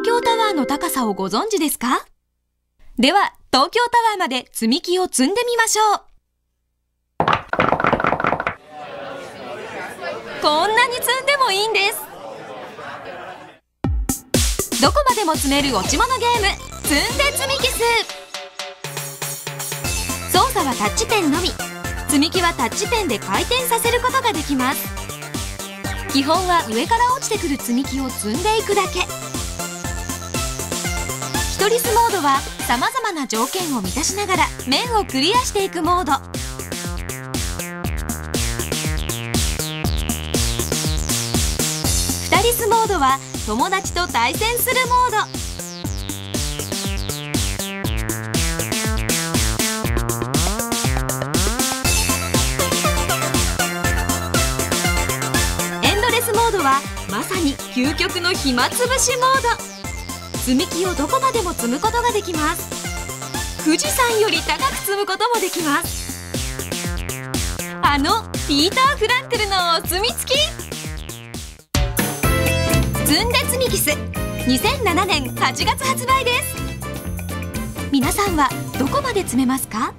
京タワーの高さをご存知ですか？では、東京タワーまで積み木を積んでみましょう。こんなに積んでもいいんです。どこまでも積める落ち物ゲーム、積んで積みキス。操作はタッチペンのみ。積み木はタッチペンで回転させることができます。基本は上から落ちてくる積み木を積んでいくだけ。一人スモードはさまざまな条件を満たしながら面をクリアしていくモード。二人スモードは友達と対戦するモード。モードはまさに究極の暇つぶしモード。積み木をどこまでも積むことができます。富士山より高く積むこともできます。あのピーター・フランクルのお墨付き。積んで積みキス、2007年8月発売です。皆さんはどこまで積めますか？